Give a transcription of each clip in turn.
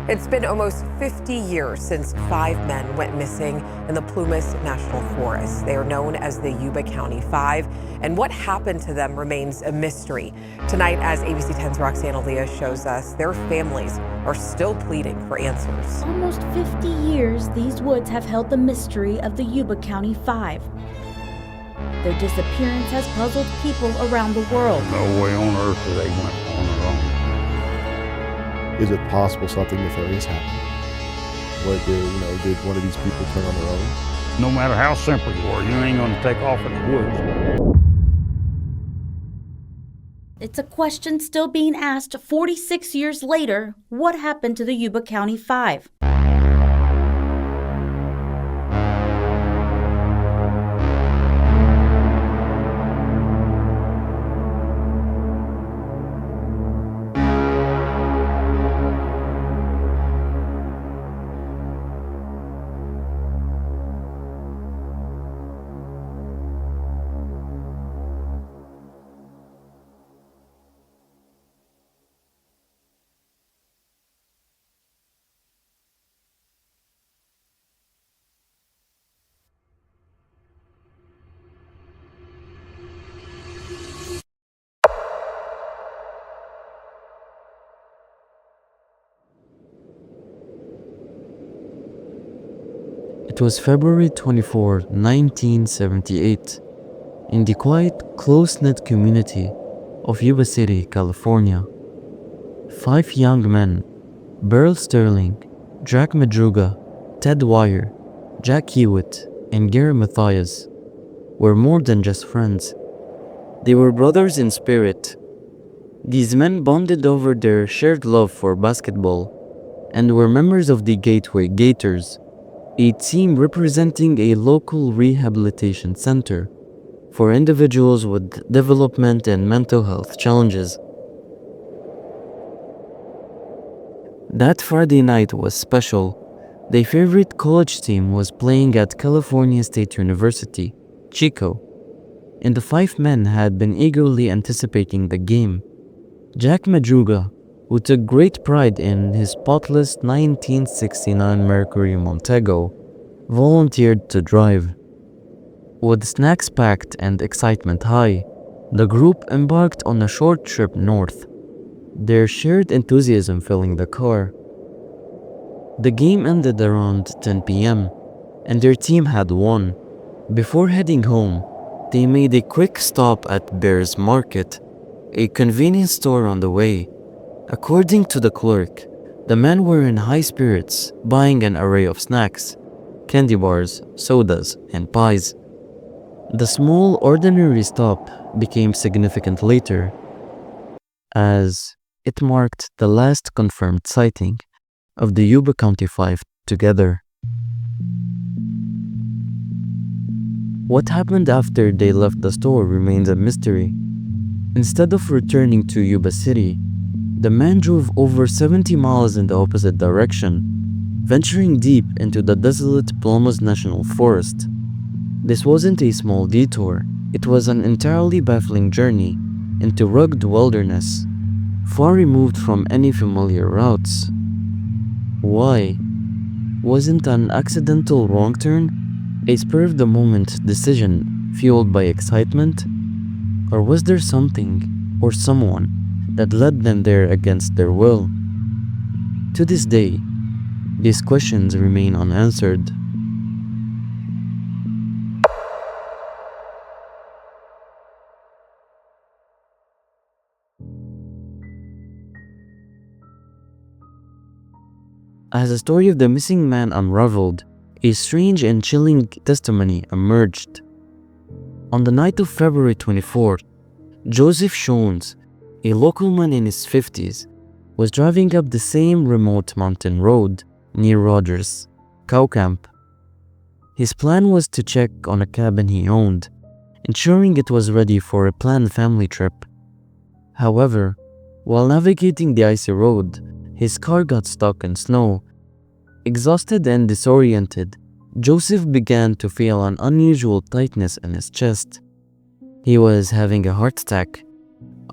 It's been almost 50 years since 5 men went missing in the Plumas National Forest. They are known as the Yuba County Five, and what happened to them remains a mystery. Tonight, as ABC 10's Roxanne Aaliyah shows us, their families are still pleading for answers. Almost 50 years, these woods have held the mystery of the Yuba County Five. Their disappearance has puzzled people around the world. No way on earth that they went on their own. Is it possible something nefarious happened? Did one of these people turn on their own? No matter how simple you are, you ain't gonna take off in the woods. It's a question still being asked 46 years later. What happened to the Yuba County Five? It was February 24, 1978, in the quiet, close-knit community of Yuba City, California. 5 young men, Burl Sterling, Jack Madruga, Ted Wire, Jack Hewitt, and Gary Mathias, were more than just friends. They were brothers in spirit. These men bonded over their shared love for basketball and were members of the Gateway Gators, a team representing a local rehabilitation center for individuals with development and mental health challenges. That Friday night was special. Their favorite college team was playing at California State University, Chico, and the 5 men had been eagerly anticipating the game. Jack Madruga, who took great pride in his spotless 1969 Mercury Montego, volunteered to drive. With snacks packed and excitement high, the group embarked on a short trip north, their shared enthusiasm filling the car. The game ended around 10 p.m., and their team had won. Before heading home, they made a quick stop at Bear's Market, a convenience store on the way. According to the clerk, the men were in high spirits, buying an array of snacks, candy bars, sodas, and pies. The small, ordinary stop became significant later, as it marked the last confirmed sighting of the Yuba County Five together. What happened after they left the store remains a mystery. Instead of returning to Yuba City, the men drove over 70 miles in the opposite direction, venturing deep into the desolate Plumas National Forest. This wasn't a small detour, it was an entirely baffling journey into rugged wilderness, far removed from any familiar routes. Why? Wasn't an accidental wrong turn a spur-of-the-moment decision fueled by excitement? Or was there something or someone that led them there against their will? To this day, these questions remain unanswered. As the story of the missing man unraveled, a strange and chilling testimony emerged. On the night of February 24th, Joseph Shones, a local man in his 50s, was driving up the same remote mountain road near Rogers' cow camp. His plan was to check on a cabin he owned, ensuring it was ready for a planned family trip. However, while navigating the icy road, his car got stuck in snow. Exhausted and disoriented, Joseph began to feel an unusual tightness in his chest. He was having a heart attack,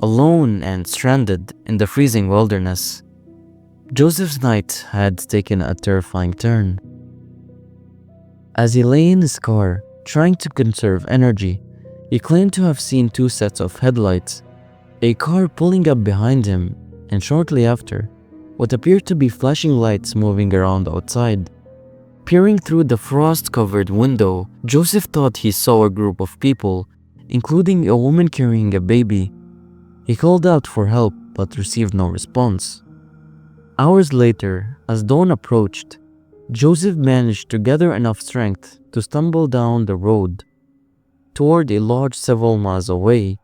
alone and stranded in the freezing wilderness. Joseph's night had taken a terrifying turn. As he lay in his car, trying to conserve energy, he claimed to have seen two sets of headlights, a car pulling up behind him, and shortly after, what appeared to be flashing lights moving around outside. Peering through the frost-covered window, Joseph thought he saw a group of people, including a woman carrying a baby. He called out for help but received no response. Hours later, as dawn approached, Joseph managed to gather enough strength to stumble down the road toward a lodge several miles away.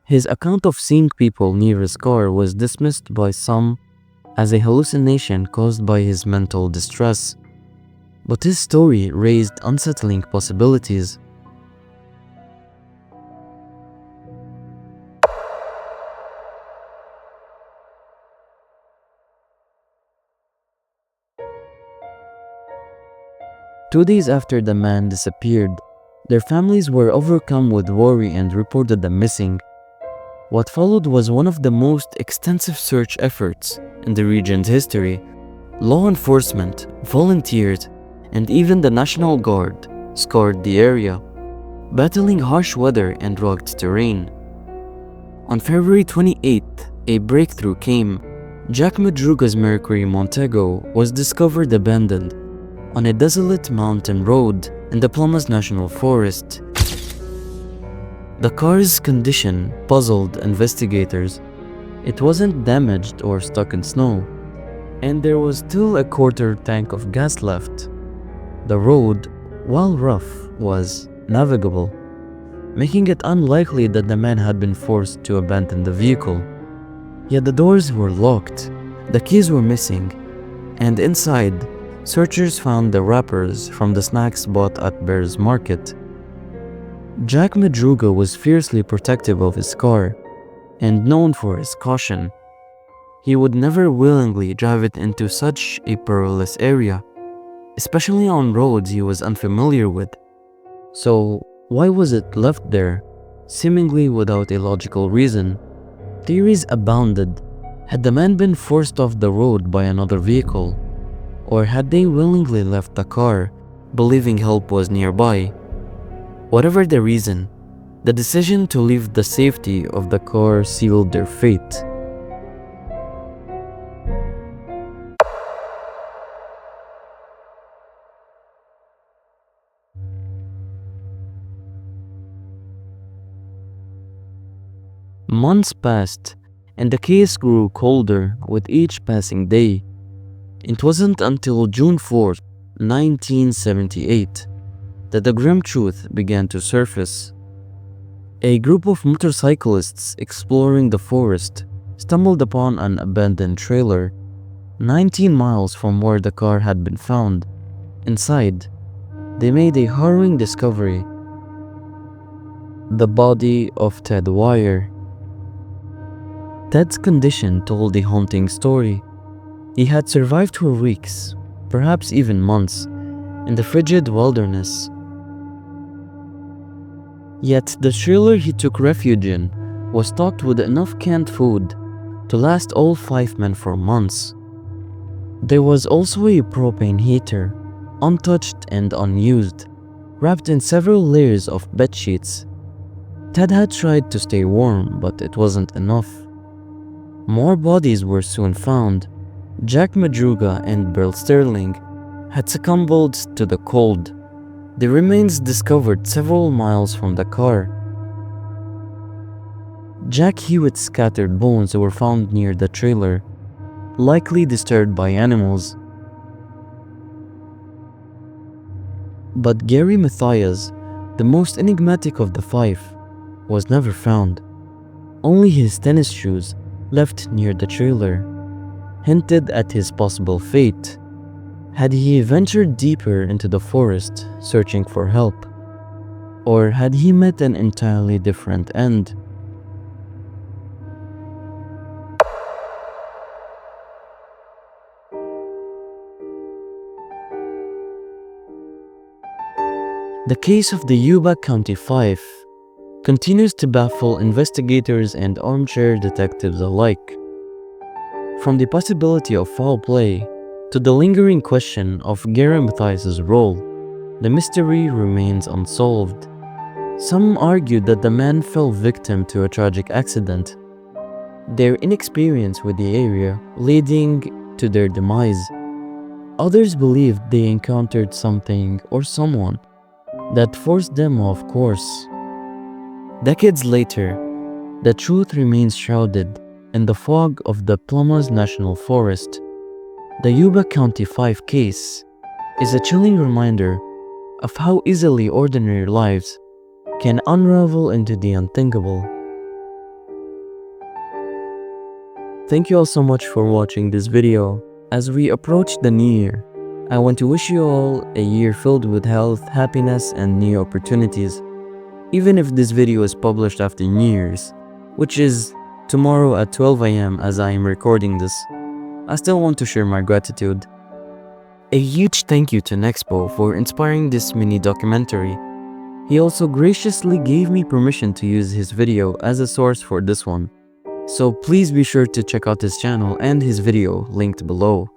His account of seeing people near his car was dismissed by some as a hallucination caused by his mental distress, but his story raised unsettling possibilities. Two days after the man disappeared, their families were overcome with worry and reported them missing. What followed was one of the most extensive search efforts in the region's history. Law enforcement, volunteers, and even the National Guard scoured the area, battling harsh weather and rugged terrain. On February 28th, a breakthrough came. Jack Madruga's Mercury Montego was discovered abandoned on a desolate mountain road in the Plumas National Forest. The car's condition puzzled investigators. It wasn't damaged or stuck in snow, and there was still a quarter tank of gas left. The road, while rough, was navigable, making it unlikely that the man had been forced to abandon the vehicle. Yet the doors were locked, the keys were missing, and inside, searchers found the wrappers from the snacks bought at Bear's Market. Jack Madruga was fiercely protective of his car and known for his caution. He would never willingly drive it into such a perilous area, especially on roads he was unfamiliar with. So, why was it left there, seemingly without a logical reason? Theories abounded. Had the man been forced off the road by another vehicle? Or had they willingly left the car, believing help was nearby? Whatever the reason, the decision to leave the safety of the car sealed their fate. Months passed, and the case grew colder with each passing day. It wasn't until June 4, 1978, that the grim truth began to surface. A group of motorcyclists exploring the forest stumbled upon an abandoned trailer 19 miles from where the car had been found. Inside, they made a harrowing discovery: the body of Ted Wire. Ted's condition told a haunting story. He had survived for weeks, perhaps even months, in the frigid wilderness. Yet the trailer he took refuge in was stocked with enough canned food to last all 5 men for months. There was also a propane heater, untouched and unused, wrapped in several layers of bedsheets. Ted had tried to stay warm, but it wasn't enough. More bodies were soon found. Jack Madruga and Bill Sterling had succumbed to the cold, the remains discovered several miles from the car. Jack Hewitt's scattered bones were found near the trailer, likely disturbed by animals. But Gary Mathias, the most enigmatic of the five, was never found. Only his tennis shoes, left near the trailer, hinted at his possible fate. Had he ventured deeper into the forest searching for help? Or had he met an entirely different end? The case of the Yuba County Five continues to baffle investigators and armchair detectives alike. From the possibility of foul play to the lingering question of Gary Mathias's role, the mystery remains unsolved. Some argued that the men fell victim to a tragic accident, their inexperience with the area leading to their demise. Others believed they encountered something or someone that forced them off course. Decades later, the truth remains shrouded in the fog of the Plumas National Forest. The Yuba County Five case is a chilling reminder of how easily ordinary lives can unravel into the unthinkable. Thank you all so much for watching this video. As we approach the new year, I want to wish you all a year filled with health, happiness, and new opportunities. Even if this video is published after New Year's, which is tomorrow at 12 AM as I am recording this, I still want to share my gratitude. A huge thank you to Nexpo for inspiring this mini documentary. He also graciously gave me permission to use his video as a source for this one. So please be sure to check out his channel and his video linked below.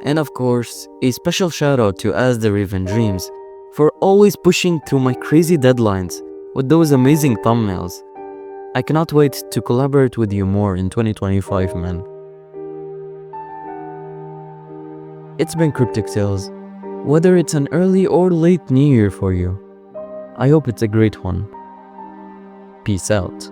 And of course, a special shout out to As the Raven Dreams for always pushing through my crazy deadlines with those amazing thumbnails. I cannot wait to collaborate with you more in 2025, man. It's been Cryptic Tales. Whether it's an early or late new year for you, I hope it's a great one. Peace out.